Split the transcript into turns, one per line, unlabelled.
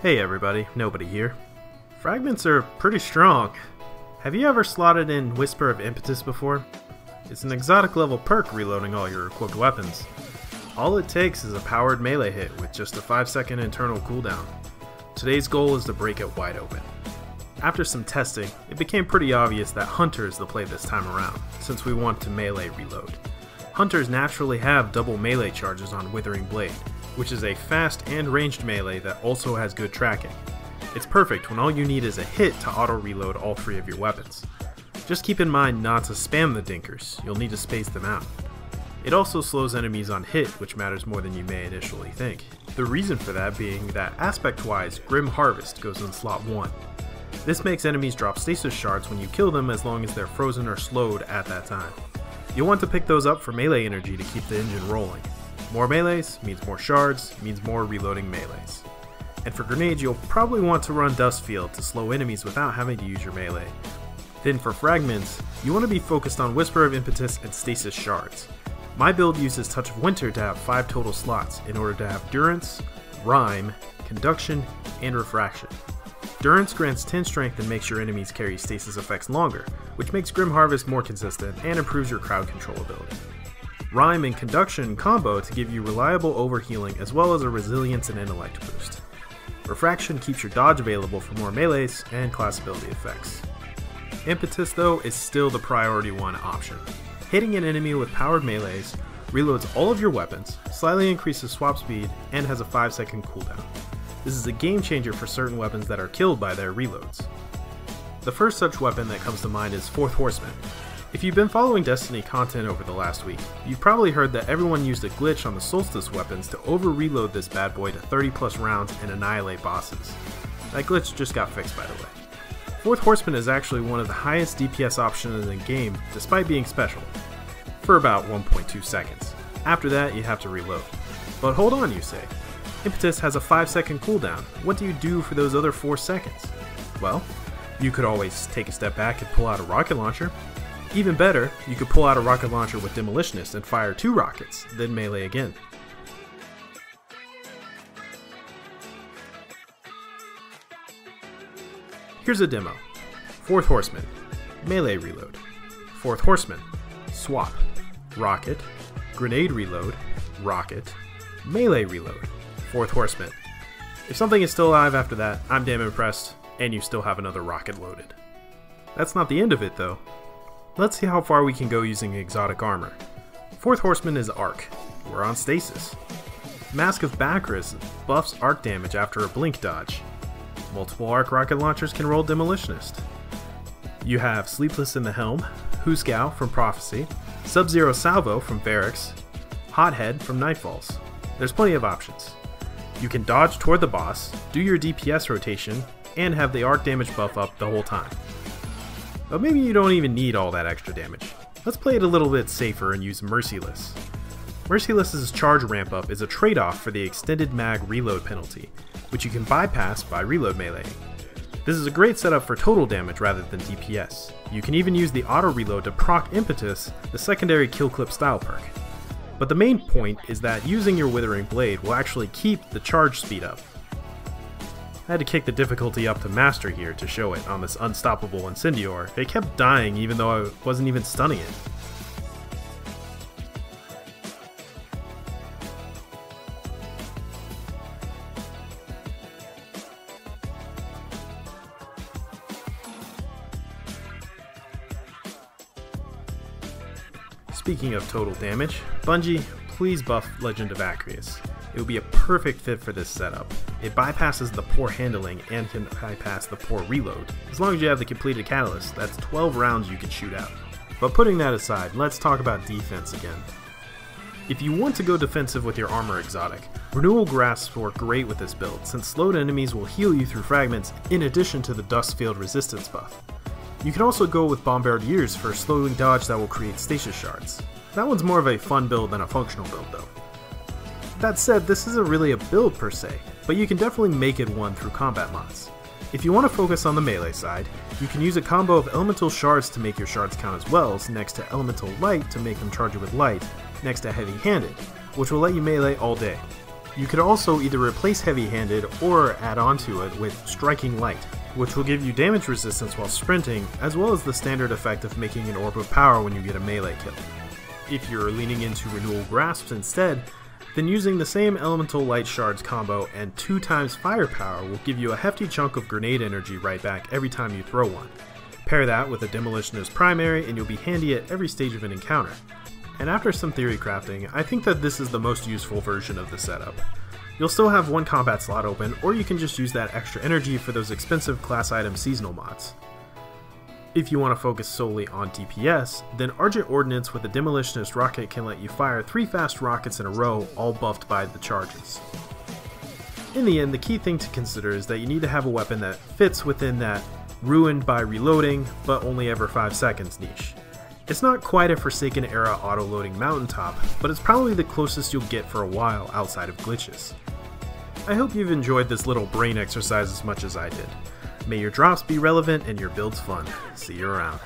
Hey everybody, nobody here. Fragments are pretty strong. Have you ever slotted in Whisper of Impetus before? It's an exotic level perk reloading all your equipped weapons. All it takes is a powered melee hit with just a 5-second internal cooldown. Today's goal is to break it wide open. After some testing, it became pretty obvious that Hunter is the play this time around, since we want to melee reload. Hunters naturally have double melee charges on Withering Blade, which is a fast and ranged melee that also has good tracking. It's perfect when all you need is a hit to auto-reload all three of your weapons. Just keep in mind not to spam the dinkers, you'll need to space them out. It also slows enemies on hit, which matters more than you may initially think. The reason for that being that aspect-wise, Grim Harvest goes in slot 1. This makes enemies drop stasis shards when you kill them as long as they're frozen or slowed at that time. You'll want to pick those up for melee energy to keep the engine rolling. More melees means more shards, means more reloading melees. And for grenades, you'll probably want to run Dustfield to slow enemies without having to use your melee. Then for fragments, you want to be focused on Whisper of Impetus and Stasis shards. My build uses Touch of Winter to have 5 total slots in order to have Durance, Rhyme, Conduction, and Refraction. Durance grants 10 strength and makes your enemies carry stasis effects longer, which makes Grim Harvest more consistent and improves your crowd control ability. Rhyme and Conduction combo to give you reliable overhealing as well as a resilience and intellect boost. Refraction keeps your dodge available for more melees and class ability effects. Impetus though is still the priority 1 option. Hitting an enemy with powered melees reloads all of your weapons, slightly increases swap speed, and has a 5-second cooldown. This is a game changer for certain weapons that are killed by their reloads. The first such weapon that comes to mind is Fourth Horseman. If you've been following Destiny content over the last week, you've probably heard that everyone used a glitch on the Solstice weapons to over-reload this bad boy to 30+ rounds and annihilate bosses. That glitch just got fixed, by the way. Fourth Horseman is actually one of the highest DPS options in the game, despite being special, for about 1.2 seconds. After that, you have to reload. But hold on, you say. Impetus has a 5-second cooldown. What do you do for those other 4 seconds? Well, you could always take a step back and pull out a rocket launcher. Even better, you could pull out a rocket launcher with Demolitionist and fire 2 rockets, then melee again. Here's a demo. Fourth Horseman, melee reload. Fourth Horseman, swap, rocket, grenade reload, rocket, melee reload. Fourth Horseman. If something is still alive after that, I'm damn impressed, and you still have another rocket loaded. That's not the end of it though. Let's see how far we can go using exotic armor. Fourth Horseman is Arc. We're on Stasis. Mask of Bacchus buffs arc damage after a blink dodge. Multiple arc rocket launchers can roll Demolitionist. You have Sleepless in the Helm, Husgao from Prophecy, Sub-Zero Salvo from Barracks, Hothead from Nightfalls. There's plenty of options. You can dodge toward the boss, do your DPS rotation, and have the arc damage buff up the whole time. But maybe you don't even need all that extra damage. Let's play it a little bit safer and use Merciless. Merciless's charge ramp up is a trade-off for the extended mag reload penalty, which you can bypass by reload melee. This is a great setup for total damage rather than DPS. You can even use the auto reload to proc Impetus, the secondary kill clip style perk. But the main point is that using your Withering Blade will actually keep the charge speed up. I had to kick the difficulty up to Master here to show it on this unstoppable Incendior. It kept dying even though I wasn't even stunning it. Speaking of total damage, Bungie, please buff Legend of Acreus. It would be a perfect fit for this setup. It bypasses the poor handling and can bypass the poor reload. As long as you have the completed catalyst, that's 12 rounds you can shoot out. But putting that aside, let's talk about defense again. If you want to go defensive with your armor exotic, Renewal Grasps work great with this build, since slowed enemies will heal you through fragments in addition to the Dustfield resistance buff. You can also go with Bombardiers for slowing dodge that will create stasis shards. That one's more of a fun build than a functional build though. That said, this isn't really a build per se, but you can definitely make it one through combat mods. If you want to focus on the melee side, you can use a combo of elemental shards to make your shards count as wells, next to elemental light to make them charge you with light, next to heavy handed, which will let you melee all day. You could also either replace heavy-handed or add onto it with striking light, which will give you damage resistance while sprinting, as well as the standard effect of making an orb of power when you get a melee kill. If you're leaning into renewal grasps instead, then using the same elemental light shards combo and 2 times firepower will give you a hefty chunk of grenade energy right back every time you throw one. Pair that with a demolitionist primary and you'll be handy at every stage of an encounter. And after some theory crafting, I think that this is the most useful version of the setup. You'll still have one combat slot open, or you can just use that extra energy for those expensive class item seasonal mods. If you want to focus solely on DPS, then Argent Ordnance with a Demolitionist rocket can let you fire 3 fast rockets in a row, all buffed by the charges. In the end, the key thing to consider is that you need to have a weapon that fits within that ruined by reloading, but only ever 5 seconds niche. It's not quite a Forsaken era auto-loading mountaintop, but it's probably the closest you'll get for a while outside of glitches. I hope you've enjoyed this little brain exercise as much as I did. May your drops be relevant and your builds fun. See you around.